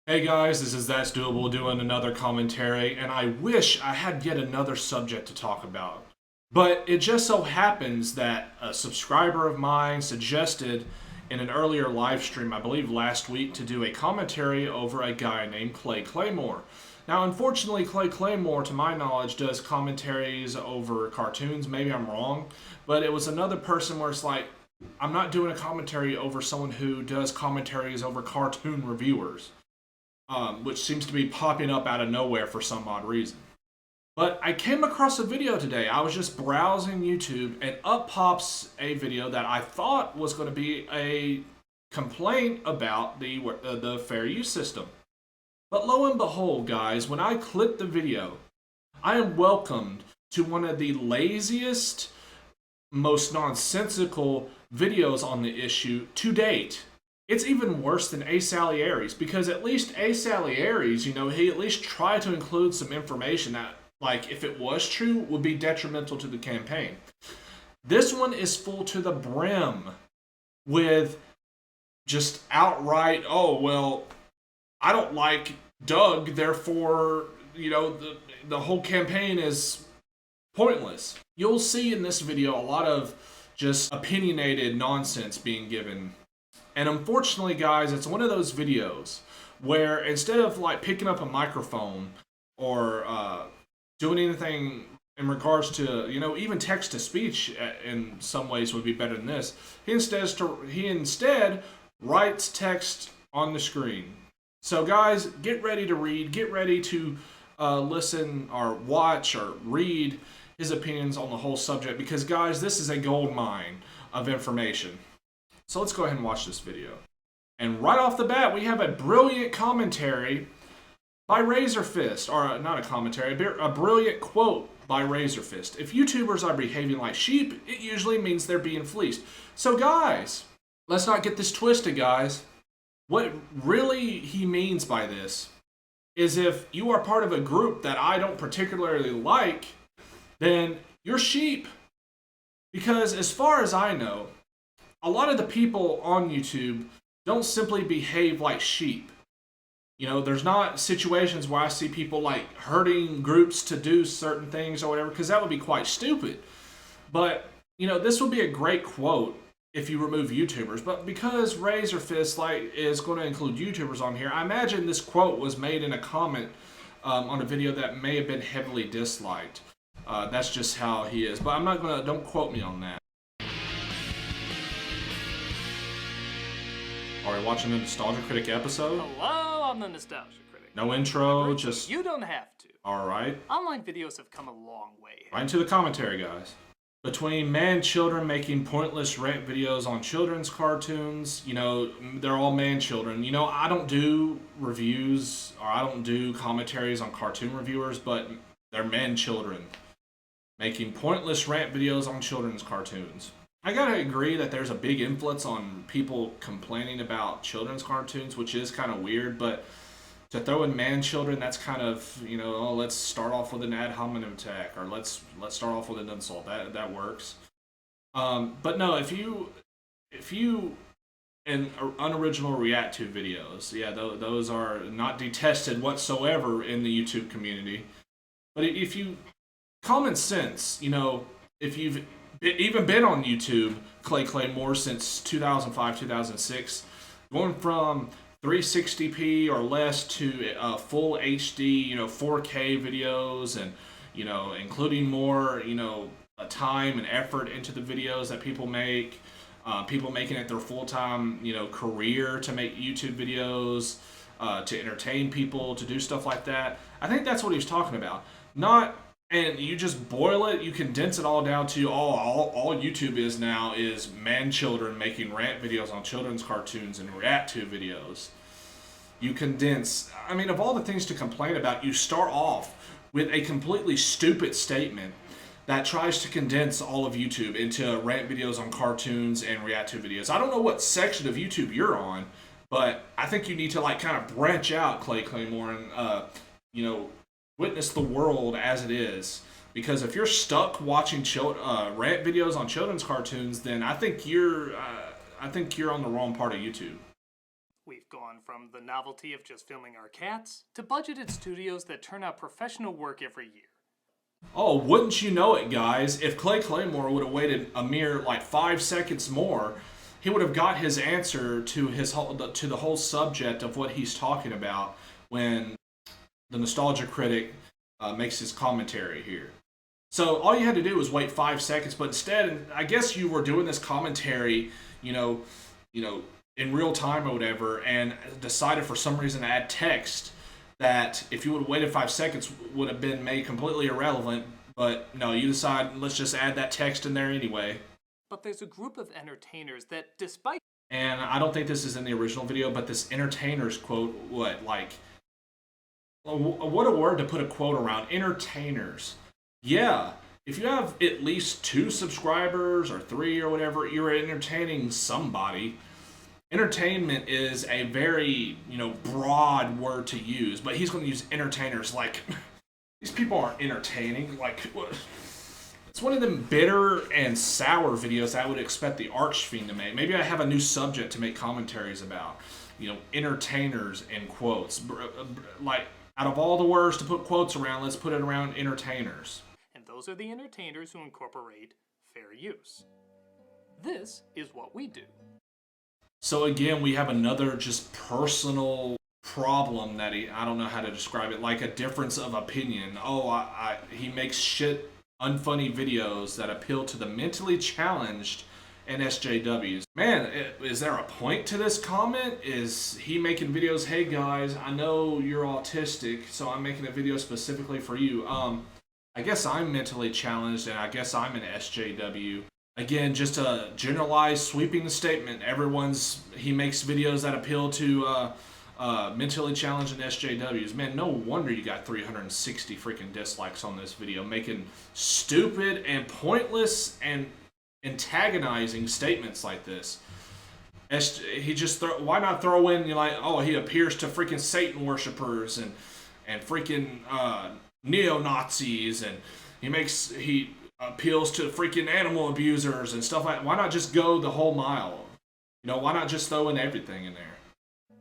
Hey guys, this is That's Doable doing another commentary, and I wish I had yet another subject to talk about. But it just so happens that a subscriber of mine suggested in an earlier live stream, I believe last week, to do a commentary over a guy named Claymore. Now, unfortunately, Claymore, to my knowledge, does commentaries over cartoons. Maybe I'm wrong, but it was another person where it's like, I'm not doing a commentary over someone who does commentaries over cartoon reviewers, which seems to be popping up out of nowhere for some odd reason. But I came across a video today. I was just browsing YouTube, and up pops a video that I thought was going to be a complaint about the fair use system. But lo and behold, guys, when I click the video, I am welcomed to one of the laziest, most nonsensical videos on the issue to date. It's even worse than A. Salieri's, because at least A. Salieri's, he at least tried to include some information that, like, if it was true, would be detrimental to the campaign. This one is full to the brim with just outright, oh, well, I don't like Doug, therefore, the whole campaign is pointless. You'll see in this video a lot of just opinionated nonsense being given. And unfortunately, guys, it's one of those videos where instead of like picking up a microphone or doing anything in regards to, even text to speech in some ways would be better than this, he instead writes text on the screen. So guys, get ready to read, get ready to listen or watch or read his opinions on the whole subject, because guys, this is a gold mine of information. So let's go ahead and watch this video. And right off the bat, we have a brilliant commentary by Razorfist, or not a commentary, a brilliant quote by Razorfist. If YouTubers are behaving like sheep, it usually means they're being fleeced. So guys, let's not get this twisted, guys. What really he means by this is if you are part of a group that I don't particularly like, then you're sheep. Because as far as I know, a lot of the people on YouTube don't simply behave like sheep. There's not situations where I see people like herding groups to do certain things or whatever, because that would be quite stupid. But, this would be a great quote if you remove YouTubers. But because Razorfist is going to include YouTubers on here, I imagine this quote was made in a comment on a video that may have been heavily disliked. That's just how he is. But don't quote me on that. Are we watching a Nostalgia Critic episode? Hello, I'm the Nostalgia Critic. No intro, just... You don't have to. Alright. Online videos have come a long way. Right into the commentary, guys. Between man-children making pointless rant videos on children's cartoons, they're all man-children. I don't do reviews, or I don't do commentaries on cartoon reviewers, but they're man-children making pointless rant videos on children's cartoons. I gotta agree that there's a big influence on people complaining about children's cartoons, which is kind of weird, but to throw in man-children, that's kind of, let's start off with an ad hominem attack, or let's start off with an insult. That works. But no, if you in unoriginal react to videos, yeah, those are not detested whatsoever in the YouTube community. But if you, common sense, if you've even been on YouTube, Claymore, since 2005, 2006, going from 360p or less to full HD, 4K videos, and, including more, time and effort into the videos that people make, people making it their full-time, career to make YouTube videos, to entertain people, to do stuff like that. I think that's what he was talking about. And you just boil it, you condense it all down to all YouTube is now is man-children making rant videos on children's cartoons and react to videos. You condense, of all the things to complain about, you start off with a completely stupid statement that tries to condense all of YouTube into rant videos on cartoons and react to videos. I don't know what section of YouTube you're on, but I think you need to kind of branch out, Claymore, and witness the world as it is. Because if you're stuck watching rant videos on children's cartoons, then I think you're on the wrong part of YouTube. We've We've gone from the novelty of just filming our cats to budgeted studios that turn out professional work every year. Oh, wouldn't you know it, guys? If Claymore would have waited a mere 5 seconds more, he would have got his answer to the whole subject of what he's talking about when the nostalgia critic makes his commentary here. So all you had to do was wait 5 seconds, but instead, I guess you were doing this commentary, in real time or whatever, and decided for some reason to add text that if you would have waited 5 seconds would have been made completely irrelevant. But no, you decide, let's just add that text in there anyway. But there's a group of entertainers that, despite... And I don't think this is in the original video, but this entertainers quote, what a word to put a quote around. Entertainers. Yeah, if you have at least 2 subscribers or 3 or whatever, you're entertaining somebody. Entertainment is a very, broad word to use, but he's going to use entertainers like these people aren't entertaining. It's one of them bitter and sour videos I would expect the Archfiend to make. Maybe I have a new subject to make commentaries about. Entertainers in quotes. Out of all the words to put quotes around, let's put it around entertainers. And those are the entertainers who incorporate fair use. This is what we do. So again, we have another just personal problem that I don't know how to describe it, like a difference of opinion. He makes unfunny videos that appeal to the mentally challenged and SJWs. Man, is there a point to this comment? Is he making videos, hey guys, I know you're autistic, so I'm making a video specifically for you. I guess I'm mentally challenged and I guess I'm an SJW. Again, just a generalized, sweeping statement. He makes videos that appeal to mentally challenged and SJWs. Man, no wonder you got 360 freaking dislikes on this video, making stupid and pointless and antagonizing statements like this. Why not throw in he appears to freaking Satan worshippers and freaking neo-Nazis, and he appeals to freaking animal abusers and stuff like that. Why not just go the whole mile? Why not just throw in everything in there?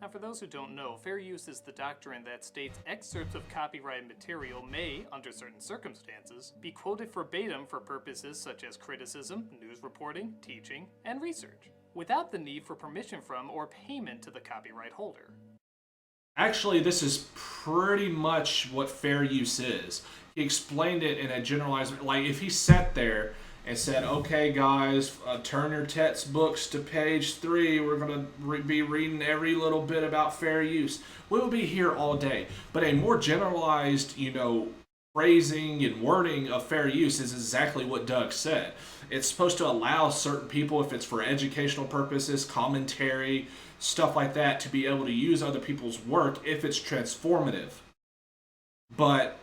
Now, for those who don't know, fair use is the doctrine that states excerpts of copyrighted material may, under certain circumstances, be quoted verbatim for purposes such as criticism, news reporting, teaching, and research, without the need for permission from or payment to the copyright holder. Actually, this is pretty much what fair use is. He explained it in a generalized, if he sat there and said, okay guys, turn your textbooks to page 3, we're going to be reading every little bit about fair use, we will be here all day. But a more generalized, phrasing and wording of fair use is exactly what Doug said. It's supposed to allow certain people, if it's for educational purposes, commentary, stuff like that, to be able to use other people's work if it's transformative. But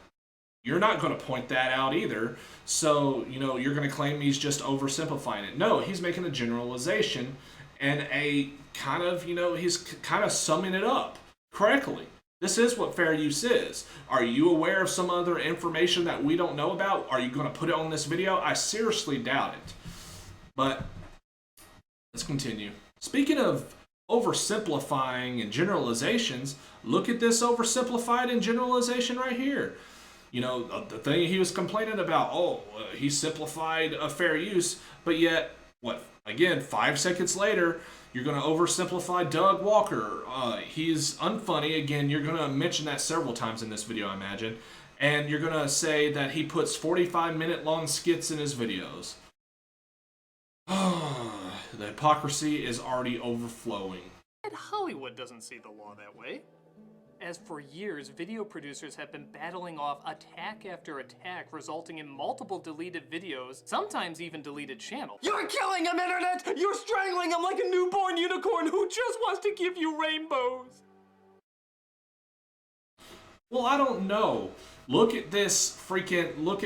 you're not going to point that out either, so, you're going to claim he's just oversimplifying it. No, he's making a generalization and he's kind of summing it up correctly. This is what fair use is. Are you aware of some other information that we don't know about? Are you going to put it on this video? I seriously doubt it. But let's continue. Speaking of oversimplifying and generalizations, look at this oversimplified and generalization right here. The thing he was complaining about, he simplified a fair use, but yet, 5 seconds later, you're going to oversimplify Doug Walker. He's unfunny. Again, you're going to mention that several times in this video, I imagine. And you're going to say that he puts 45-minute long skits in his videos. The hypocrisy is already overflowing. And Hollywood doesn't see the law that way. As for years, video producers have been battling off attack after attack, resulting in multiple deleted videos, sometimes even deleted channels. You're killing him, Internet! You're strangling him like a newborn unicorn who just wants to give you rainbows! Well, I don't know. Look at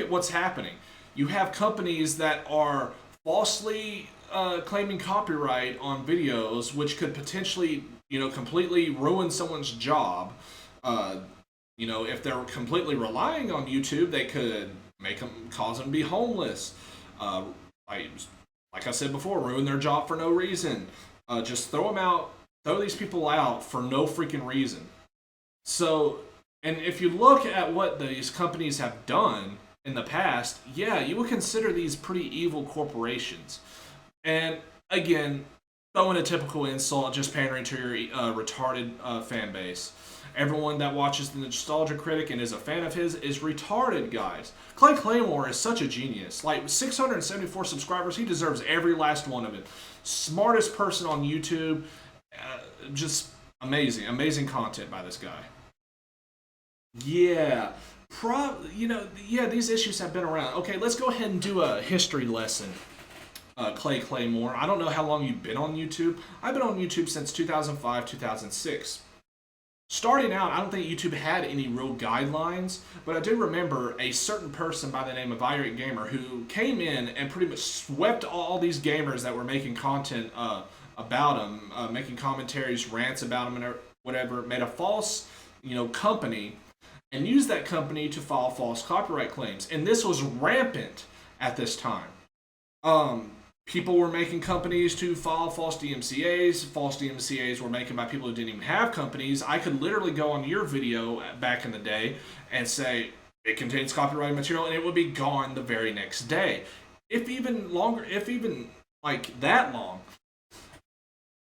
what's happening. You have companies that are falsely claiming copyright on videos, which could potentially completely ruin someone's job. If they're completely relying on YouTube, they could cause them to be homeless. Like I said before, ruin their job for no reason. Just throw them out throw these people out for no freaking reason. So, and if you look at what these companies have done in the past, yeah, you would consider these pretty evil corporations. And again, throwing a typical insult, just pandering to your retarded fan base. Everyone that watches the Nostalgia Critic and is a fan of his is retarded, guys. Claymore is such a genius. Like, 674 subscribers, he deserves every last one of it. Smartest person on YouTube. Just amazing. Amazing content by this guy. Yeah. These issues have been around. Okay, let's go ahead and do a history lesson. Claymore. I don't know how long you've been on YouTube. I've been on YouTube since 2005, 2006. Starting out, I don't think YouTube had any real guidelines, but I do remember a certain person by the name of Irate Gamer who came in and pretty much swept all these gamers that were making content about him, making commentaries, rants about him, and whatever, made a false, company, and used that company to file false copyright claims. And this was rampant at this time. People were making companies to file false DMCAs. False DMCAs were making by people who didn't even have companies. I could literally go on your video back in the day and say, it contains copyrighted material, and it would be gone the very next day. If even longer, like that long.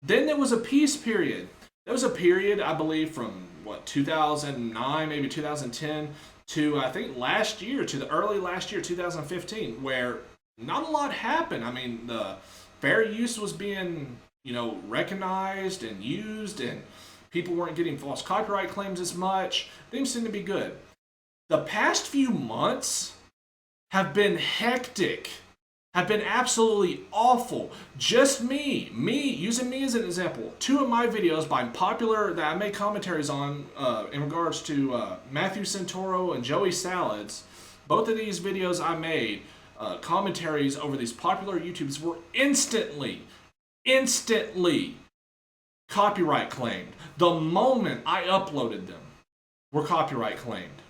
Then there was a peace period. There was a period, I believe, from 2009, maybe 2010, to I think the early last year, 2015, where not a lot happened. I mean, the fair use was being, recognized and used, and people weren't getting false copyright claims as much. Things seem to be good. The past few months have been hectic, have been absolutely awful. Just using me as an example. 2 of my videos that I made commentaries on in regards to Matthew Santoro and Joey Salads, both of these videos I made, commentaries over these popular YouTubers were instantly copyright claimed. The moment I uploaded them, were copyright claimed.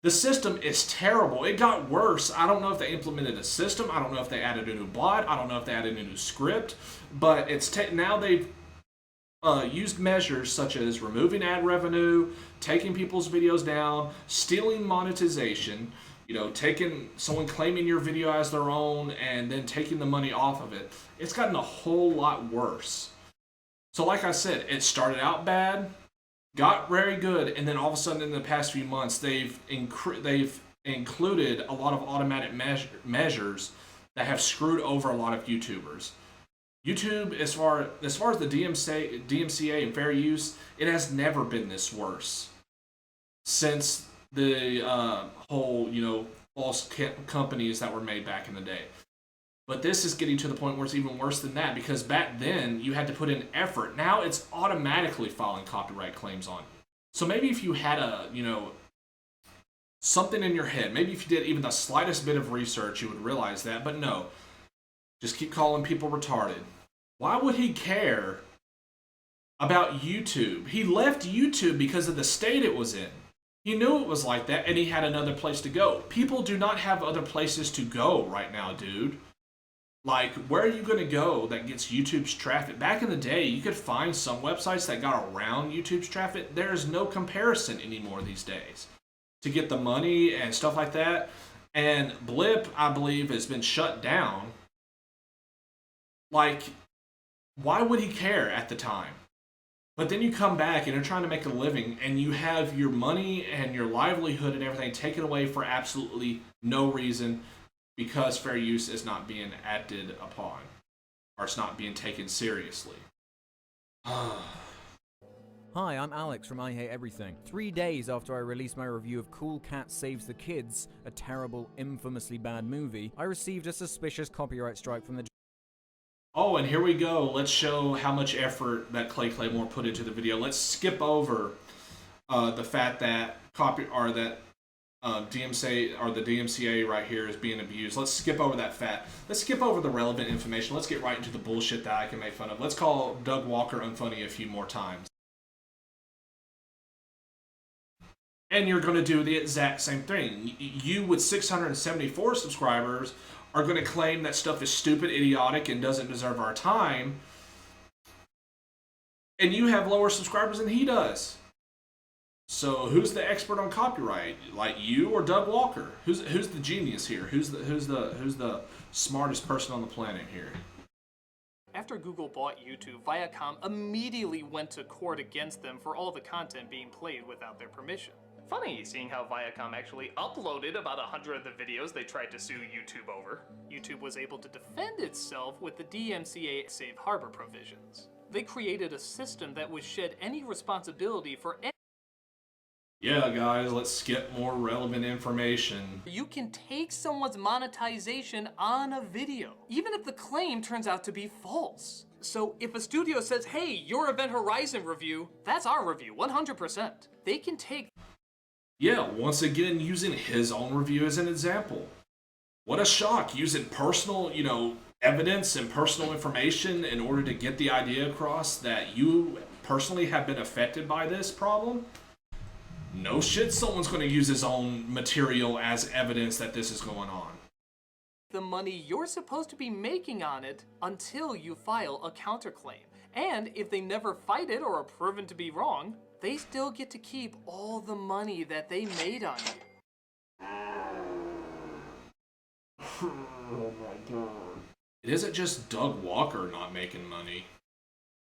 The system is terrible. It got worse. I don't know if they implemented a system. I don't know if they added a new bot. I don't know if they added a new script. But now they've used measures such as removing ad revenue, taking people's videos down, stealing monetization, taking someone claiming your video as their own and then taking the money off of it. It's gotten a whole lot worse. So like I said, it started out bad, got very good, and then all of a sudden in the past few months, they've included a lot of automatic measures that have screwed over a lot of YouTubers. YouTube, as far as the DMCA and fair use, it has never been this worse since the whole, false companies that were made back in the day. But this is getting to the point where it's even worse than that, because back then you had to put in effort. Now it's automatically filing copyright claims on you. So maybe if you had something in your head, maybe if you did even the slightest bit of research, you would realize that. But no, just keep calling people retarded. Why would he care about YouTube? He left YouTube because of the state it was in. He knew it was like that, and he had another place to go. People do not have other places to go right now, dude. Like, where are you going to go that gets YouTube's traffic? Back in the day, you could find some websites that got around YouTube's traffic. There's no comparison anymore these days to get the money and stuff like that. And Blip, I believe, has been shut down. Like, why would he care at the time? But then you come back and you're trying to make a living, and you have your money and your livelihood and everything taken away for absolutely no reason, because fair use is not being acted upon, or it's not being taken seriously. Hi, I'm Alex from I Hate Everything. 3 days after I released my review of Cool Cat Saves the Kids, a terrible, infamously bad movie, I received a suspicious copyright strike from the... Oh, and here we go. Let's show how much effort that Claymore put into the video. Let's skip over the fact that DMCA right here is being abused. Let's skip over that fact. Let's skip over the relevant information. Let's get right into the bullshit that I can make fun of. Let's call Doug Walker unfunny a few more times. And you're going to do the exact same thing. You, with 674 subscribers, are going to claim that stuff is stupid, idiotic, and doesn't deserve our time. and you have lower subscribers than he does. So who's the expert on copyright? Like you or Doug Walker? Who's the genius here? Who's the smartest person on the planet here? After Google bought YouTube, Viacom immediately went to court against them for all the content being played without their permission. Funny seeing how Viacom actually uploaded about 100 of the videos they tried to sue YouTube over. YouTube was able to defend itself with the DMCA safe harbor provisions. They created a system that would shed any responsibility for any. Yeah, guys, let's skip more relevant information. You can take someone's monetization on a video, even if the claim turns out to be false. So if a studio says, hey, your Event Horizon review, that's our review, 100%. They can take. Yeah, once again, using his own review as an example. What a shock, using personal, evidence and personal information in order to get the idea across that you personally have been affected by this problem. No shit, someone's going to use his own material as evidence that this is going on. The money you're supposed to be making on it until you file a counterclaim. And if they never fight it or are proven to be wrong, they still get to keep all the money that they made on you. Oh my god. It isn't just Doug Walker not making money.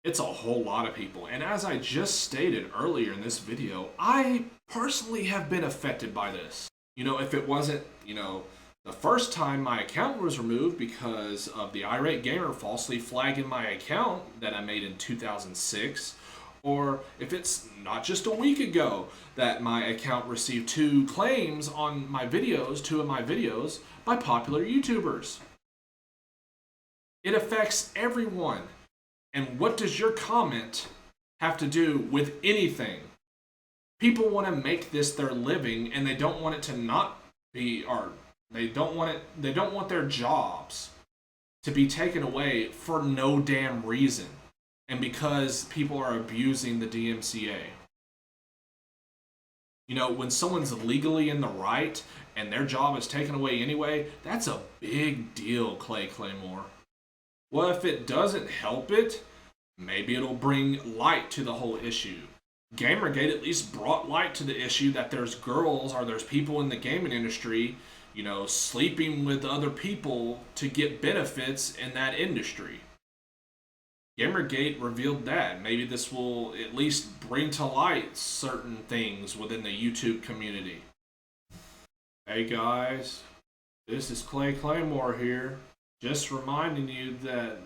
It's a whole lot of people. And as I just stated earlier in this video, I personally have been affected by this. If it wasn't, the first time my account was removed because of the irate gamer falsely flagging my account that I made in 2006, or if it's not just a week ago that my account received two claims on two of my videos by popular YouTubers. It affects everyone. And what does your comment have to do with anything? People want to make this their living, and they don't want it to not be, or they don't want their jobs to be taken away for no damn reason. And because people are abusing the DMCA. When someone's legally in the right and their job is taken away anyway, that's a big deal, Claymore. Well, if it doesn't help it, maybe it'll bring light to the whole issue. Gamergate at least brought light to the issue that there's girls or there's people in the gaming industry, sleeping with other people to get benefits in that industry. Gamergate revealed that. Maybe this will at least bring to light certain things within the YouTube community. Hey guys, this is Claymore here. Just reminding you that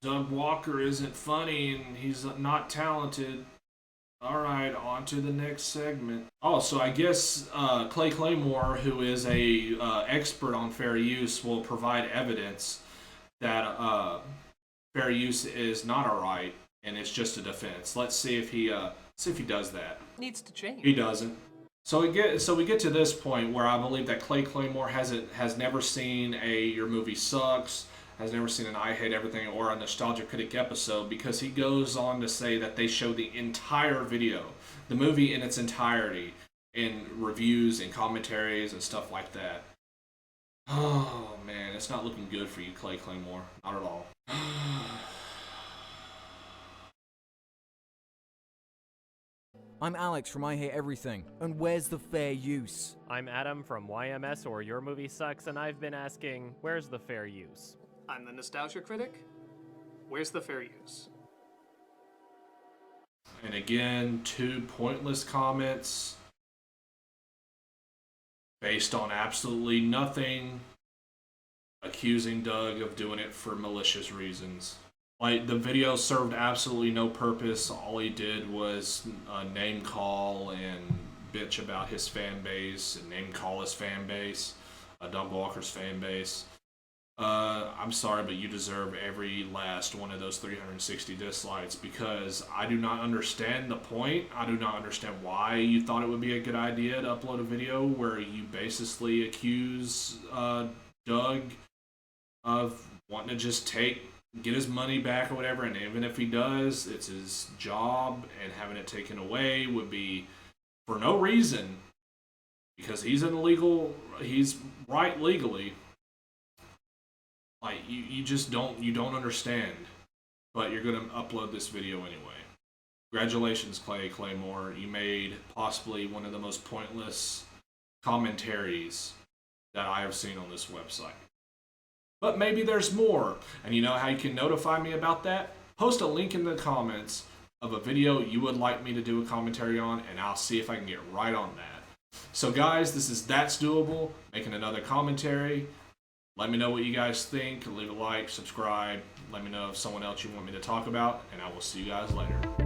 Doug Walker isn't funny and he's not talented. Alright, on to the next segment. Oh, so I guess Claymore, who is a expert on fair use, will provide evidence that fair use is not alright and it's just a defense. Let's see if he does that. Needs to change. He doesn't. So we get to this point where I believe that Claymore has never seen a Your Movie Sucks, has never seen an I Hate Everything or a Nostalgia Critic episode, because he goes on to say that they show the entire video, the movie in its entirety, in reviews and commentaries and stuff like that. Oh man, it's not looking good for you, Claymore. Not at all. I'm Alex from I Hate Everything, and where's the fair use? I'm Adam from YMS or Your Movie Sucks, and I've been asking, where's the fair use? I'm the Nostalgia Critic. Where's the fair use? And again, two pointless comments based on absolutely nothing, accusing Doug of doing it for malicious reasons. Like, the video served absolutely no purpose. All he did was name call and bitch about his fan base and name call his fan base, Doug Walker's fan base. I'm sorry, but you deserve every last one of those 360 dislikes, because I do not understand the point. I do not understand why you thought it would be a good idea to upload a video where you basically accuse Doug of wanting to just get his money back or whatever, and even if he does, it's his job, and having it taken away would be for no reason, because he's right legally. Like, you just don't understand, but you're gonna upload this video anyway. Congratulations, Claymore. You made possibly one of the most pointless commentaries that I have seen on this website. But maybe there's more. And you know how you can notify me about that? Post a link in the comments of a video you would like me to do a commentary on, and I'll see if I can get right on that. So guys, this is That's Doable, making another commentary. Let me know what you guys think. Leave a like, subscribe. Let me know if someone else you want me to talk about, and I will see you guys later.